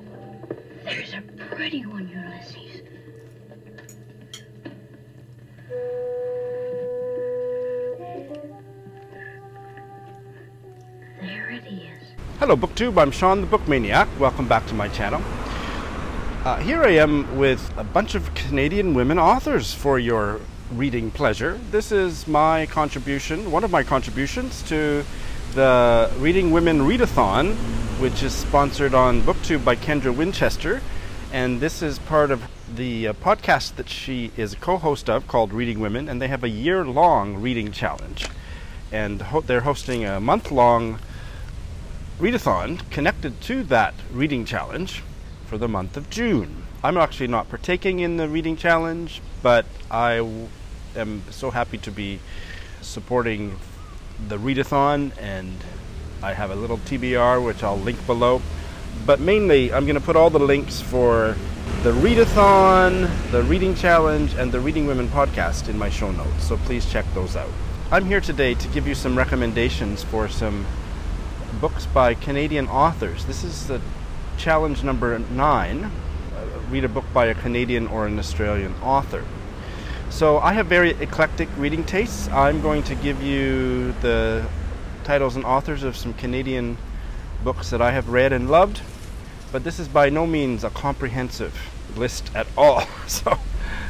Oh, there's a pretty one, Ulysses. There it is. Hello BookTube, I'm Sean the Book Maniac. Welcome back to my channel. Here I am with a bunch of Canadian women authors for your reading pleasure. This is my contribution, one of my contributions to the Reading Women Readathon, which is sponsored on BookTube by Kendra Winchester. And this is part of the podcast that she is a co-host of called Reading Women, and they have a year-long reading challenge. And they're hosting a month-long readathon connected to that reading challenge for the month of June. I'm actually not partaking in the reading challenge, but I am so happy to be supporting the readathon, and I have a little TBR which I'll link below. But mainly I'm going to put all the links for the readathon, the reading challenge, and the Reading Women podcast in my show notes, so please check those out. I'm here today to give you some recommendations for some books by Canadian authors. This is the challenge number 9. Read a book by a Canadian or an Australian author. So I have very eclectic reading tastes. I'm going to give you the titles and authors of some Canadian books that I have read and loved, but this is by no means a comprehensive list at all. So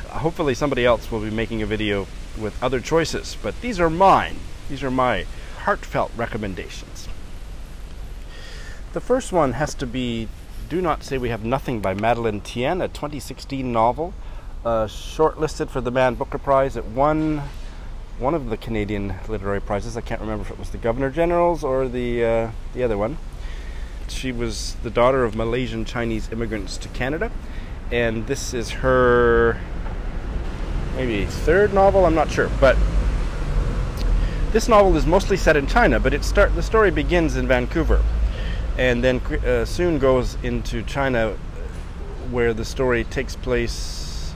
hopefully somebody else will be making a video with other choices, but these are mine. These are my heartfelt recommendations. The first one has to be Do Not Say We Have Nothing by Madeleine Tien, a 2016 novel, shortlisted for the Man Booker Prize. It won one of the Canadian literary prizes. I can't remember if it was the Governor General's or the other one. She was the daughter of Malaysian Chinese immigrants to Canada, and this is her maybe third novel, I'm not sure, but this novel is mostly set in China, but the story begins in Vancouver and then soon goes into China, where the story takes place.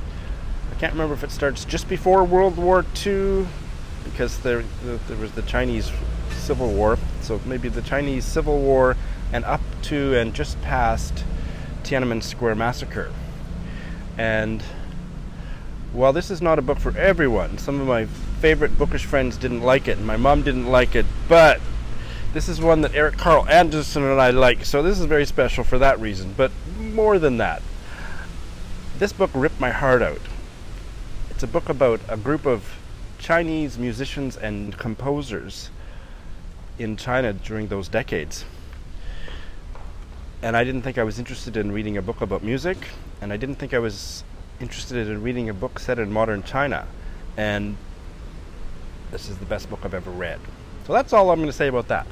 I can't remember if it starts just before World War II, because there was the Chinese Civil War, so maybe the Chinese Civil War and up to and just past Tiananmen Square massacre. And while this is not a book for everyone, some of my favorite bookish friends didn't like it, and my mom didn't like it, but this is one that Eric Carl Anderson and I like, so this is very special for that reason. But more than that, this book ripped my heart out. It's a book about a group of Chinese musicians and composers in China during those decades. And I didn't think I was interested in reading a book about music, and I didn't think I was interested in reading a book set in modern China. And this is the best book I've ever read. So that's all I'm going to say about that.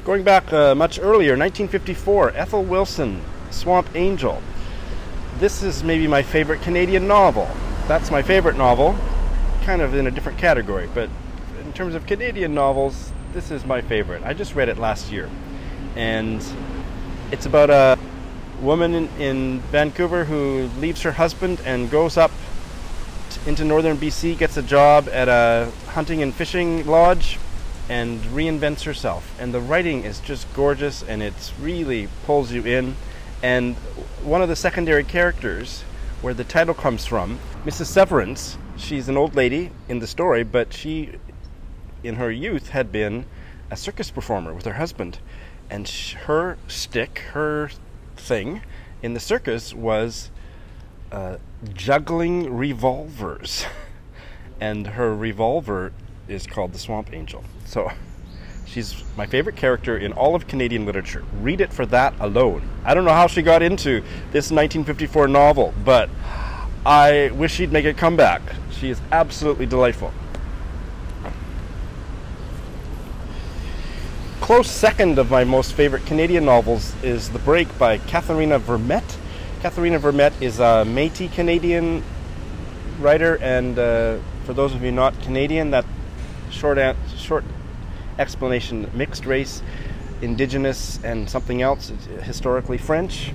Going back much earlier, 1954, Ethel Wilson, Swamp Angel. This is maybe my favorite Canadian novel. That's my favorite novel, kind of in a different category, but in terms of Canadian novels, this is my favorite. I just read it last year, and it's about a woman in Vancouver who leaves her husband and goes up into northern BC, gets a job at a hunting and fishing lodge, and reinvents herself. And the writing is just gorgeous, and it really pulls you in. And one of the secondary characters, where the title comes from, Mrs. Severance, she's an old lady in the story, but she, in her youth, had been a circus performer with her husband. And her stick, her thing in the circus was juggling revolvers. And her revolver is called the Swamp Angel. So she's my favorite character in all of Canadian literature. Read it for that alone. I don't know how she got into this 1954 novel, but I wish she'd make a comeback. She is absolutely delightful. Close second of my most favorite Canadian novels is The Break by Katharina Vermette. Katharina Vermette is a Métis Canadian writer, and for those of you not Canadian, that short explanation: mixed race, Indigenous, and something else, historically French.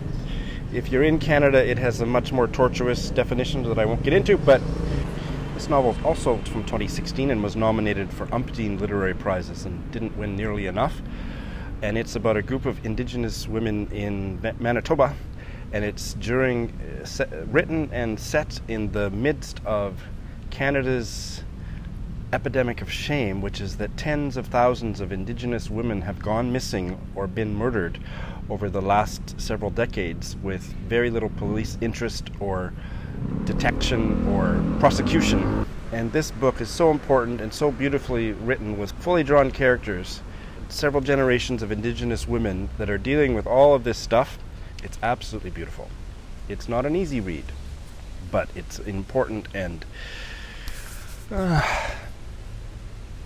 If you're in Canada, it has a much more tortuous definition that I won't get into, but this novel is also from 2016 and was nominated for umpteen literary prizes and didn't win nearly enough. and it's about a group of Indigenous women in Manitoba, and it's written and set in the midst of Canada's epidemic of shame, which is that tens of thousands of Indigenous women have gone missing or been murdered over the last several decades with very little police interest or detection or prosecution. And this book is so important and so beautifully written with fully drawn characters, several generations of Indigenous women that are dealing with all of this stuff. It's absolutely beautiful. It's not an easy read, but it's important, and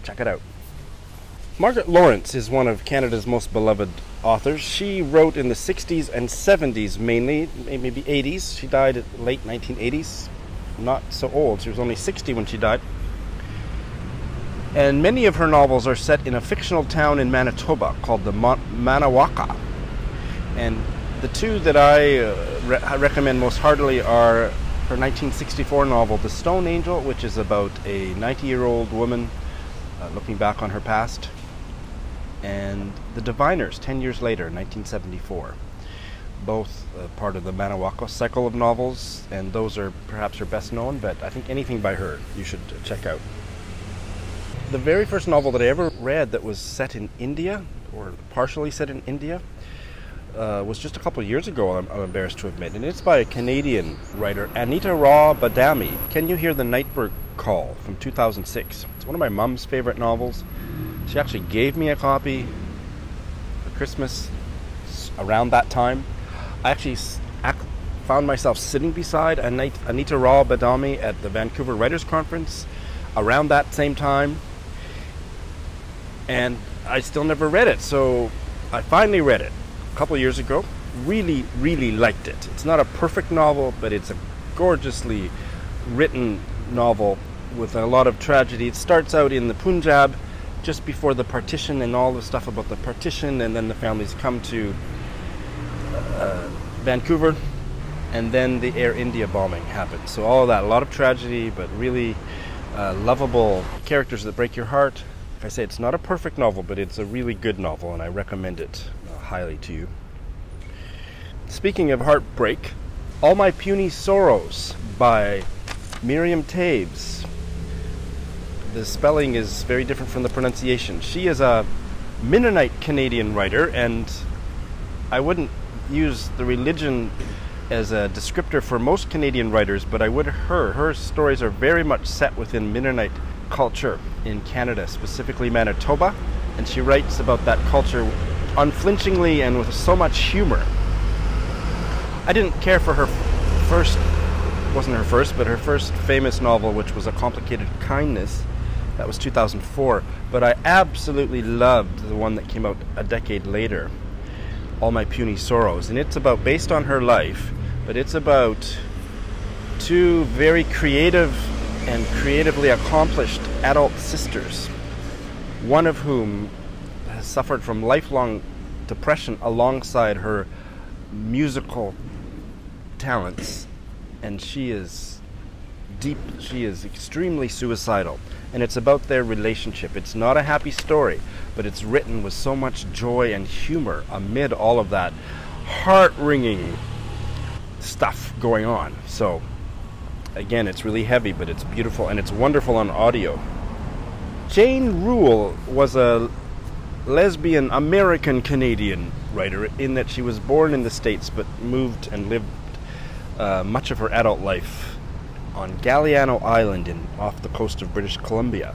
check it out. Margaret Lawrence is one of Canada's most beloved authors. She wrote in the 60s and 70s mainly, maybe 80s. She died at late 1980s. Not so old. She was only 60 when she died. And many of her novels are set in a fictional town in Manitoba called the Manawaka. And the two that I recommend most heartily are her 1964 novel, The Stone Angel, which is about a 90-year-old woman looking back on her past, and The Diviners, 10 years later, 1974. Both part of the Manawaka cycle of novels, and those are perhaps her best known, but I think anything by her you should check out. The very first novel that I ever read that was set in India, or partially set in India, was just a couple of years ago, I'm embarrassed to admit, and it's by a Canadian writer, Anita Raw Badami. Can You Hear the Nightbird Call, from 2006. It's one of my mom's favorite novels. She actually gave me a copy for Christmas around that time. I actually found myself sitting beside Anita Raw Badami at the Vancouver Writers' Conference around that same time, and I still never read it, so I finally read it a couple of years ago. Really, really liked it. It's not a perfect novel, but it's a gorgeously written novel with a lot of tragedy. It starts out in the Punjab just before the partition and all the stuff about the partition, and then the families come to Vancouver, and then the Air India bombing happens. So all of that, a lot of tragedy, but really lovable characters that break your heart. Like I say, it's not a perfect novel, but it's a really good novel, and I recommend it highly to you. Speaking of heartbreak, All My Puny Sorrows by MIRIAM TOEWS. The spelling is very different from the pronunciation. She is a Mennonite Canadian writer, and I wouldn't use the religion as a descriptor for most Canadian writers, but I would her stories are very much set within Mennonite culture in Canada, specifically Manitoba, and she writes about that culture unflinchingly and with so much humor. I didn't care for her first, wasn't her first, but her first famous novel, which was A Complicated Kindness. That was 2004, but I absolutely loved the one that came out a decade later, All My Puny Sorrows, and it's based on her life, but it's about two very creative and creatively accomplished adult sisters, one of whom has suffered from lifelong depression alongside her musical talents, and she is extremely suicidal, and it's about their relationship. It's not a happy story, but it's written with so much joy and humor amid all of that heart-wringing stuff going on. So again, it's really heavy, but it's beautiful, and it's wonderful on audio. Jane Rule was a lesbian American-Canadian writer, in that she was born in the States but moved and lived much of her adult life on Galiano Island off the coast of British Columbia,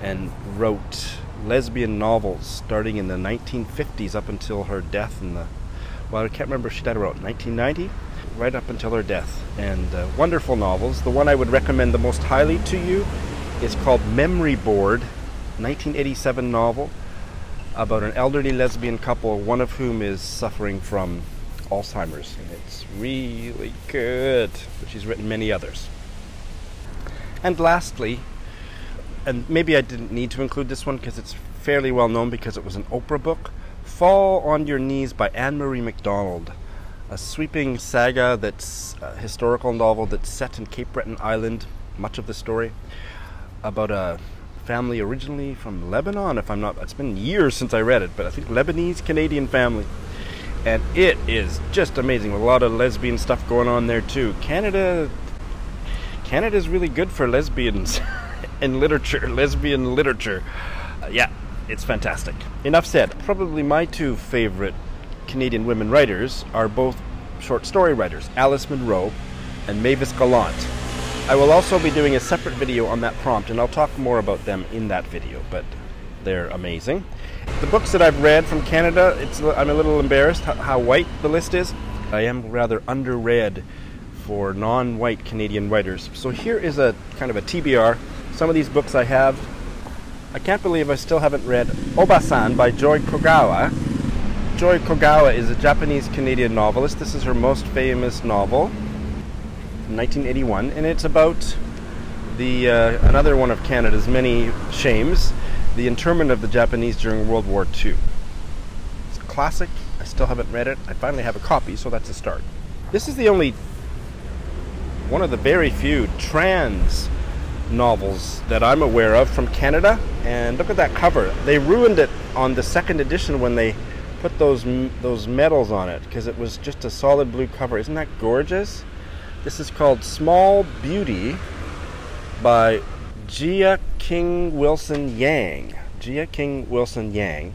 and wrote lesbian novels starting in the 1950s up until her death I can't remember if she died around 1990, right up until her death. And wonderful novels. The one I would recommend the most highly to you is called Memory Board, 1987 novel about an elderly lesbian couple, one of whom is suffering from Alzheimer's, and it's really good. But she's written many others. And lastly, and maybe I didn't need to include this one because it's fairly well known because it was an Oprah book, Fall on Your Knees by Anne-Marie MacDonald, a sweeping saga that's a historical novel that's set in Cape Breton Island, much of the story, about a family originally from Lebanon, if I'm not, it's been years since I read it, but I think Lebanese-Canadian family. And it is just amazing, with a lot of lesbian stuff going on there too. Canada's really good for lesbians in literature, lesbian literature. Yeah, it's fantastic. Enough said. Probably my two favorite Canadian women writers are both short story writers, Alice Munro and Mavis Gallant. I will also be doing a separate video on that prompt, and I'll talk more about them in that video, but they're amazing. The books that I've read from Canada, I'm a little embarrassed how white the list is. I am rather underread for non-white Canadian writers. So here is a kind of a TBR. Some of these books I have. I can't believe I still haven't read Obasan by Joy Kogawa. Joy Kogawa is a Japanese-Canadian novelist. This is her most famous novel, 1981, and it's about the another one of Canada's many shames, the internment of the Japanese during World War II. It's a classic. I still haven't read it. I finally have a copy, so that's a start. This is the only one of the very few trans novels that I'm aware of from Canada, and look at that cover. They ruined it on the second edition when they put those medals on it, because it was just a solid blue cover. Isn't that gorgeous? This is called Small Beauty by Jia King Wilson Yang. Jia King Wilson Yang.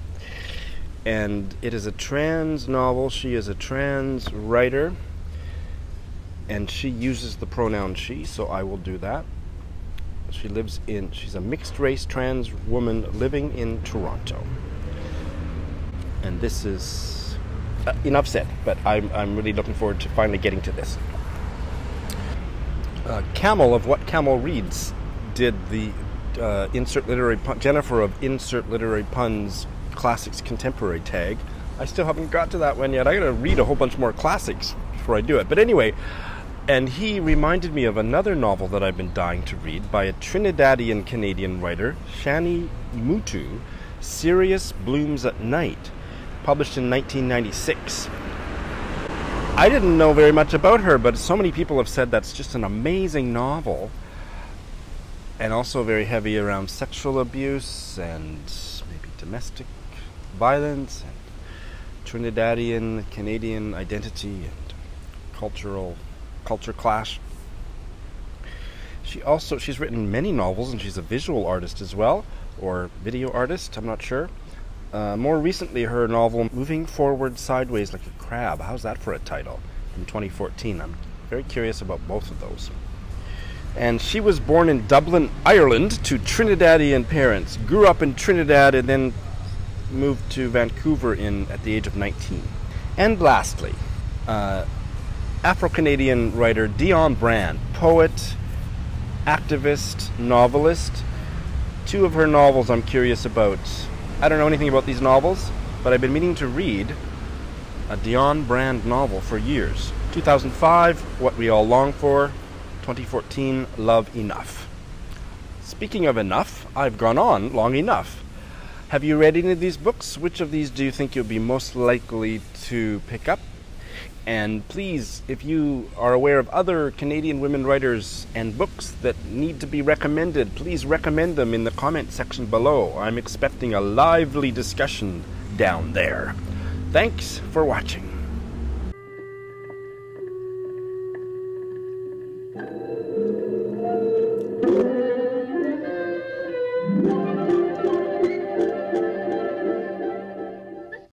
And it is a trans novel. She is a trans writer, and she uses the pronoun she, so I will do that. She's a mixed race trans woman living in Toronto. And this is enough said, but I'm really looking forward to finally getting to this. Camel of What Camel Reads did the Insert Literary Pun, Jennifer of Insert Literary Puns Classics Contemporary tag. I still haven't got to that one yet. I gotta read a whole bunch more classics before I do it. But anyway, and he reminded me of another novel that I've been dying to read by a Trinidadian Canadian writer, Shani Mutu, Sirius Blooms at Night, published in 1996. I didn't know very much about her, but so many people have said that's just an amazing novel, and also very heavy around sexual abuse and maybe domestic violence and Trinidadian Canadian identity and culture clash. She's written many novels, and she's a visual artist as well, or video artist, I'm not sure. More recently, her novel Moving Forward Sideways Like a Crab. How's that for a title? From 2014. I'm very curious about both of those. And she was born in Dublin, Ireland, to Trinidadian parents. Grew up in Trinidad and then moved to Vancouver at the age of 19. And lastly, Afro-Canadian writer Dion Brand, poet, activist, novelist. Two of her novels I'm curious about. I don't know anything about these novels, but I've been meaning to read a Dion Brand novel for years. 2005, What We All Long For. 2014, Love Enough. Speaking of enough, I've gone on long enough. Have you read any of these books? Which of these do you think you'll be most likely to pick up? And please, if you are aware of other Canadian women writers and books that need to be recommended, please recommend them in the comment section below. I'm expecting a lively discussion down there. Thanks for watching.